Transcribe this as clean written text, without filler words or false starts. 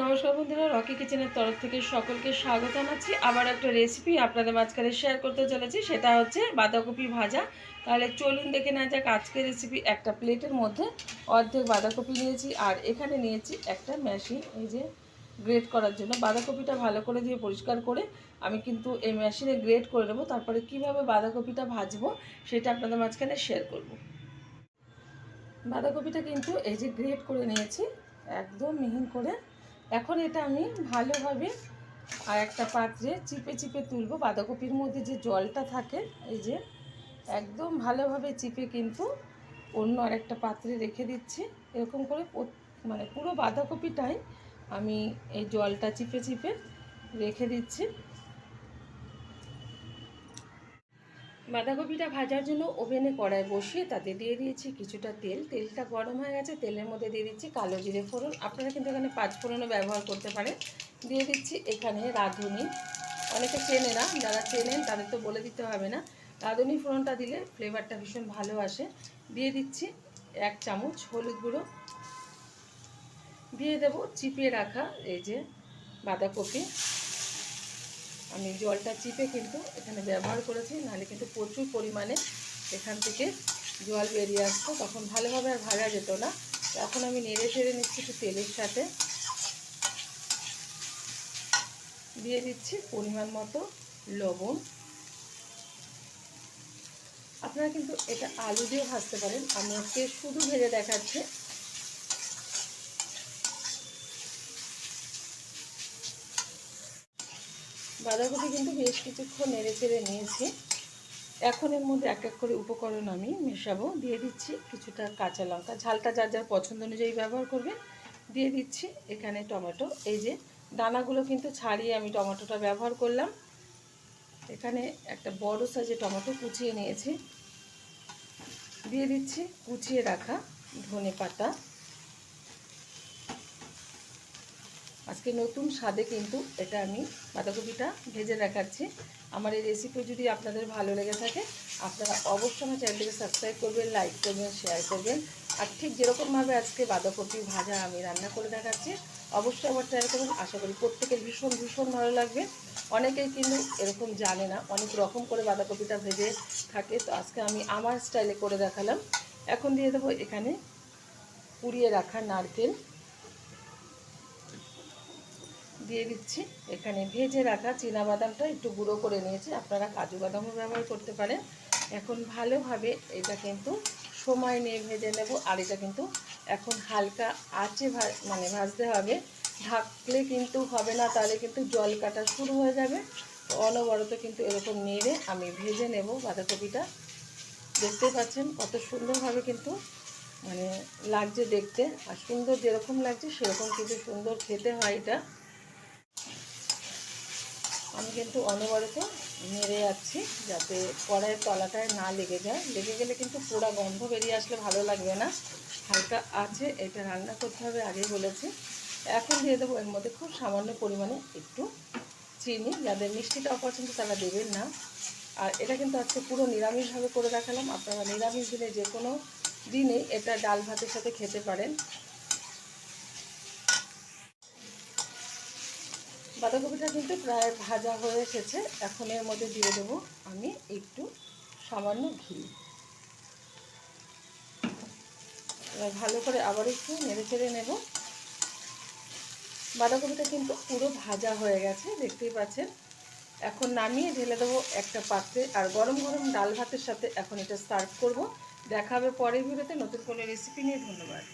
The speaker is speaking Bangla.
নমস্কার বন্ধুরা, রকি কিচেনের তরফ থেকে সকলকে স্বাগত জানাচ্ছি। আবার একটা রেসিপি আপনাদের মাঝখানে শেয়ার করতে চলেছি, সেটা হচ্ছে বাঁধাকপি ভাজা। তাহলে চলুন দেখে নেওয়া যাক আজকের রেসিপি। একটা প্লেটের মধ্যে অর্ধেক বাঁধাকপি নিয়েছি, আর এখানে নিয়েছি একটা মেশিন, এই যে গ্রেট করার জন্য। বাঁধাকপিটা ভালো করে দিয়ে পরিষ্কার করে আমি কিন্তু এই মেশিনে গ্রেট করে নেবো। তারপরে কিভাবে বাঁধাকপিটা ভাজবো সেটা আপনাদের মাঝখানে শেয়ার করব। বাঁধাকপিটা কিন্তু এই যে গ্রেট করে নিয়েছি একদম মিহিন করে। এখন এটা আমি ভালোভাবে আর একটা পাত্রে চিপে চিপে তুলব। বাঁধাকপির মধ্যে যে জলটা থাকে, এই যে একদম ভালোভাবে চিপে কিন্তু অন্য আরেকটা পাত্রে রেখে দিচ্ছি। এরকম করে মানে পুরো বাঁধাকপিটাই আমি এই জলটা চিপে চিপে রেখে দিচ্ছি। বাঁধাকপিটা ভাজার জন্য ওভেনে কড়াই বসিয়ে তাতে দিয়ে দিয়েছি কিছুটা তেল। তেলটা গরম হয়ে গেছে, তেলের মধ্যে দিয়ে দিচ্ছি কালো জিরে ফোড়ন। আপনারা কিন্তু এখানে 5 ফোড়নও ব্যবহার করতে পারেন। দিয়ে দিচ্ছি এখানে রাঁধুনি। অনেকে চেনে না, যারা চেনেন তাদের তো বলে দিতে হবে না। রাঁধুনি ফোড়নটা দিলে ফ্লেভারটা ভীষণ ভালো আসে। দিয়ে দিচ্ছি 1 চামচ হলুদ গুঁড়ো। দিয়ে দেবো চিপিয়ে রাখা এই যে বাঁধাকপি। আমি জলটা চিপে কিন্তু এখানে ব্যবহার করেছি, নাহলে কিন্তু প্রচুর পরিমাণে এখান থেকে জল বেরিয়ে আসতো, তখন ভালোভাবে আর ভাজা যেত না। এখন আমি নেড়ে চেড়ে নিচ্ছি একটু তেলের সাথে। দিয়ে দিচ্ছি পরিমাণ মতো লবণ। আপনারা কিন্তু এটা আলু দিয়েও ভাজতে পারেন, আমি আজকে শুধু ভেজে দেখাচ্ছি। বাঁধাকপি কিন্তু বেশ কিছুক্ষণ নেড়ে চেড়ে নিয়েছি। এখন এর মধ্যে এক এক করে উপকরণ আমি মেশাবো। দিয়ে দিচ্ছি কিছুটা কাঁচা লঙ্কা, ঝালটা যার যার পছন্দ অনুযায়ী ব্যবহার করবেন। দিয়ে দিচ্ছি এখানে টমেটো, এই যে দানাগুলো কিন্তু ছাড়িয়ে আমি টমেটোটা ব্যবহার করলাম। এখানে একটা বড় সাইজের টমেটো কুচিয়ে নিয়েছি। দিয়ে দিচ্ছি কুচিয়ে রাখা ধনে পাতা। আজকে নতুন স্বাদে কিন্তু এটা আমি বাঁধাকপিটা ভেজে দেখাচ্ছি। আমার এই রেসিপি যদি আপনাদের ভালো লেগে থাকে, আপনারা অবশ্যই আমার চ্যানেলটিকে সাবস্ক্রাইব করবেন, লাইক করবেন, শেয়ার করবেন। আর ঠিক যেরকমভাবে আজকে বাঁধাকপি ভাজা আমি রান্না করে দেখাচ্ছি, অবশ্যই আমার ট্রাই করবেন। আশা করি প্রত্যেকের ভীষণ ভীষণ ভালো লাগবে। অনেকেই কিন্তু এরকম জানে না, অনেক রকম করে বাঁধাকপিটা ভেজে থাকে, তো আজকে আমি আমার স্টাইলে করে দেখালাম। এখন দিয়ে দেবো এখানে পুড়িয়ে রাখা নারকেল। দিয়ে দিচ্ছি এখানে ভেজে রাখা চীনাবাদামটা একটু গুঁড়ো করে নিয়েছি, আপনারা কাজু বাদামও ব্যবহার করতে পারেন। এখন ভালোভাবে এটা কিন্তু সময় নিয়ে ভেজে নেব। আর এটা কিন্তু এখন হালকা আঁচে ভাজতে হবে, ঢাকলে কিন্তু হবে না, তাহলে কিন্তু জল কাটা শুরু হয়ে যাবে। তো অনবরত কিন্তু এরকম নেড়ে আমি ভেজে নেব বাঁধাকপিটা। দেখতে পাচ্ছেন কত সুন্দরভাবে কিন্তু লাগছে দেখতে, আর সুন্দর যেরকম লাগছে সেরকম কিন্তু সুন্দর খেতে হয় এটা। আমি কিন্তু অনবরত নেড়ে যাচ্ছি যাতে কড়াইয়ের তলাটায় না লেগে যায়। লেগে গেলে কিন্তু পোড়া গন্ধ বেরিয়ে আসলে ভালো লাগবে না। হালকা আছে এটা রান্না করতে হবে, আগেই বলেছি। এখন দিয়ে দেবো এর মধ্যে খুব সামান্য পরিমাণে একটু চিনি। যাদের মিষ্টিটা অপছন্দ তারা দেবেন না। আর এটা কিন্তু আজকে পুরো নিরামিষভাবে করে দেখালাম। আপনারা নিরামিষ দিনে যে কোনো দিনে এটা ডাল ভাতের সাথে খেতে পারেন। বাঁধাকপিটা কিন্তু প্রায় ভাজা হয়ে এসেছে। এখন এর মধ্যে দিয়ে দেবো আমি একটু সামান্য ঘি। এবার ভালো করে আবার একটু নেড়ে চেড়ে নেব। বাঁধাকপিটা কিন্তু পুরো ভাজা হয়ে গেছে, দেখতেই পাচ্ছেন। এখন নামিয়ে ঢেলে দেবো একটা পাত্রে, আর গরম গরম ডাল ভাতের সাথে এখন এটা সার্ভ করব। দেখা হবে পরের ভিডিওতে নতুন কোনো রেসিপি নিয়ে। ধন্যবাদ।